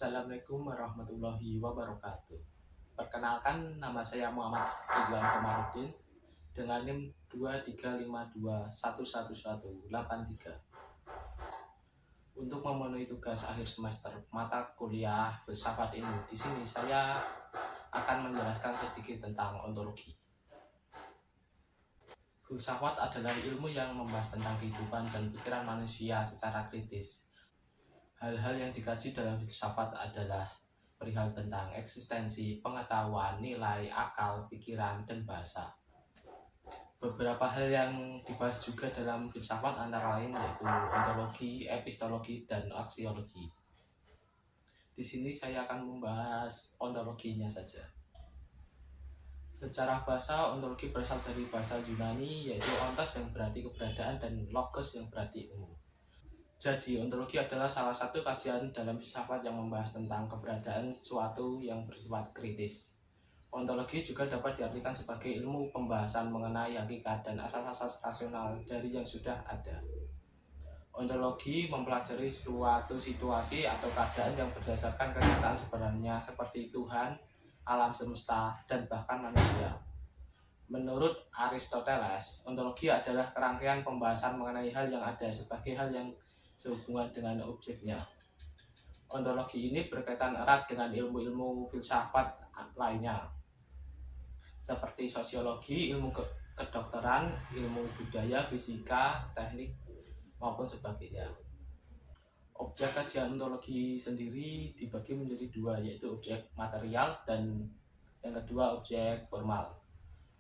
Assalamualaikum warahmatullahi wabarakatuh. Perkenalkan, nama saya Muhammad Ridwan Komarudin dengan NIM 2352111183. Untuk memenuhi tugas akhir semester mata kuliah filsafat ilmu, di sini saya akan menjelaskan sedikit tentang ontologi. Filsafat adalah ilmu yang membahas tentang kehidupan dan pikiran manusia secara kritis. Hal-hal yang dikaji dalam filsafat adalah perihal tentang eksistensi, pengetahuan, nilai, akal, pikiran, dan bahasa. Beberapa hal yang dibahas juga dalam filsafat antara lain yaitu ontologi, epistologi, dan aksiologi. Di sini saya akan membahas ontologinya saja. Secara bahasa, ontologi berasal dari bahasa Yunani yaitu ontos yang berarti keberadaan dan logos yang berarti ilmu. Jadi, ontologi adalah salah satu kajian dalam filsafat yang membahas tentang keberadaan sesuatu yang bersifat kritis. Ontologi juga dapat diartikan sebagai ilmu pembahasan mengenai hakikat dan asas-asas rasional dari yang sudah ada. Ontologi mempelajari suatu situasi atau keadaan yang berdasarkan kenyataan sebenarnya seperti Tuhan, alam semesta, dan bahkan manusia. Menurut Aristoteles, ontologi adalah kerangkaian pembahasan mengenai hal yang ada sebagai hal yang sehubungan dengan objeknya. Ontologi ini berkaitan erat dengan ilmu-ilmu filsafat lainnya, seperti sosiologi, ilmu kedokteran, ilmu budaya, fisika, teknik, maupun sebagainya. Objek kajian ontologi sendiri dibagi menjadi dua, yaitu objek material dan yang kedua objek formal.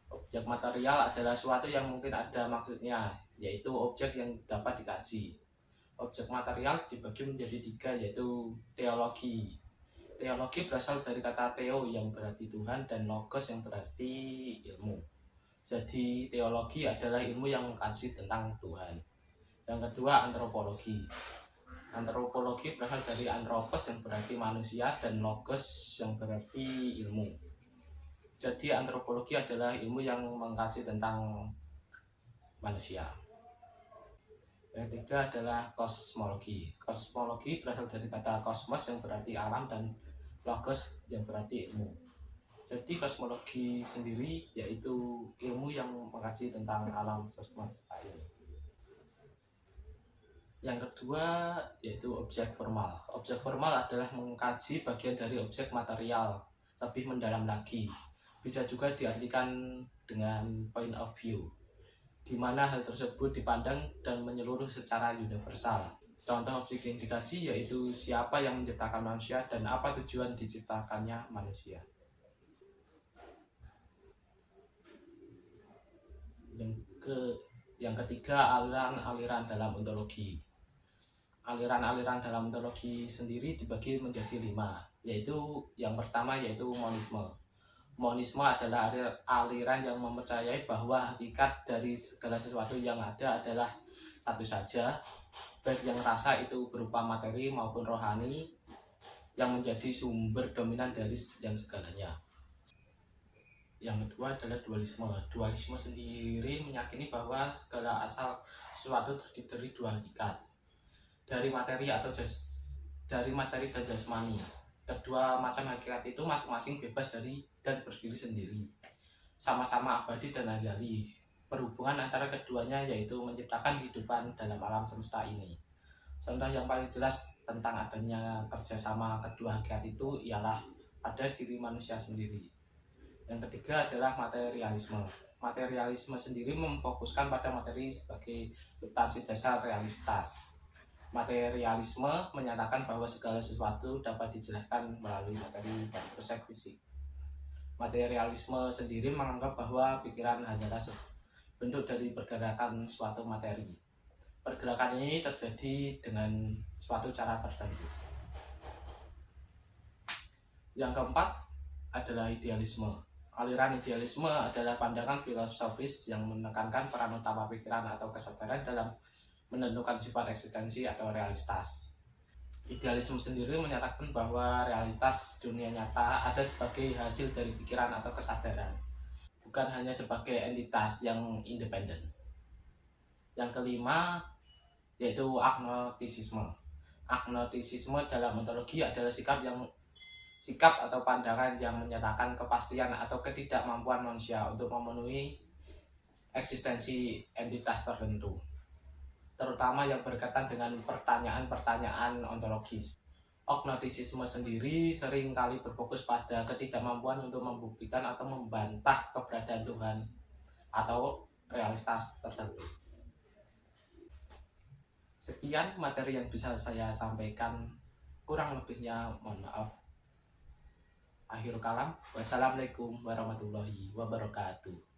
Objek material adalah suatu yang mungkin ada maksudnya, yaitu objek yang dapat dikaji. Objek material dibagi menjadi tiga, yaitu teologi. Teologi berasal dari kata theo yang berarti Tuhan dan logos yang berarti ilmu. Jadi teologi adalah ilmu yang mengkaji tentang Tuhan. Yang kedua antropologi. Antropologi berasal dari anthropos yang berarti manusia dan logos yang berarti ilmu. Jadi antropologi adalah ilmu yang mengkaji tentang manusia. Yang ketiga adalah kosmologi. Kosmologi berasal dari kata kosmos yang berarti alam dan logos yang berarti ilmu. Jadi kosmologi sendiri yaitu ilmu yang mengkaji tentang alam semesta ini. Yang kedua yaitu objek formal. Objek formal adalah mengkaji bagian dari objek material lebih mendalam lagi. Bisa juga diartikan dengan point of view, di mana hal tersebut dipandang dan menyeluruh secara universal. Contoh objek yang dikaji yaitu siapa yang menciptakan manusia dan apa tujuan diciptakannya manusia. Yang ketiga, aliran-aliran dalam ontologi. Aliran-aliran dalam ontologi sendiri dibagi menjadi 5, yaitu yang pertama yaitu monisme. Monisme adalah aliran yang mempercayai bahwa hakikat dari segala sesuatu yang ada adalah satu saja, baik yang rasa itu berupa materi maupun rohani, yang menjadi sumber dominan dari yang segalanya. Yang kedua adalah dualisme. Dualisme sendiri meyakini bahwa segala asal sesuatu terdiri dari dua hakikat, dari materi dan jasmani. Kedua macam hakikat itu masing-masing bebas dari dan berdiri sendiri, sama-sama abadi dan azali. Perhubungan antara keduanya yaitu menciptakan kehidupan dalam alam semesta ini. Contoh yang paling jelas tentang adanya kerjasama kedua hakikat itu ialah pada diri manusia sendiri. Yang ketiga adalah materialisme. Materialisme sendiri memfokuskan pada materi sebagai substansi dasar realitas. Materialisme menyatakan bahwa segala sesuatu dapat dijelaskan melalui materi dan proses fisik. Materialisme sendiri menganggap bahwa pikiran hanyalah bentuk dari pergerakan suatu materi. Pergerakan ini terjadi dengan suatu cara tertentu. Yang keempat adalah idealisme. Aliran idealisme adalah pandangan filosofis yang menekankan peran utama pikiran atau kesadaran dalam menentukan sifat eksistensi atau realitas. Idealisme sendiri menyatakan bahwa realitas dunia nyata ada sebagai hasil dari pikiran atau kesadaran, bukan hanya sebagai entitas yang independen. Yang kelima yaitu agnostisisme. Agnostisisme dalam ontologi adalah sikap atau pandangan yang menyatakan kepastian atau ketidakmampuan manusia untuk memenuhi eksistensi entitas tertentu, terutama yang berkaitan dengan pertanyaan-pertanyaan ontologis. Agnostisisme sendiri sering kali berfokus pada ketidakmampuan untuk membuktikan atau membantah keberadaan Tuhan atau realitas tertentu. Sekian materi yang bisa saya sampaikan, kurang lebihnya mohon maaf. Akhir kalam, wassalamualaikum warahmatullahi wabarakatuh.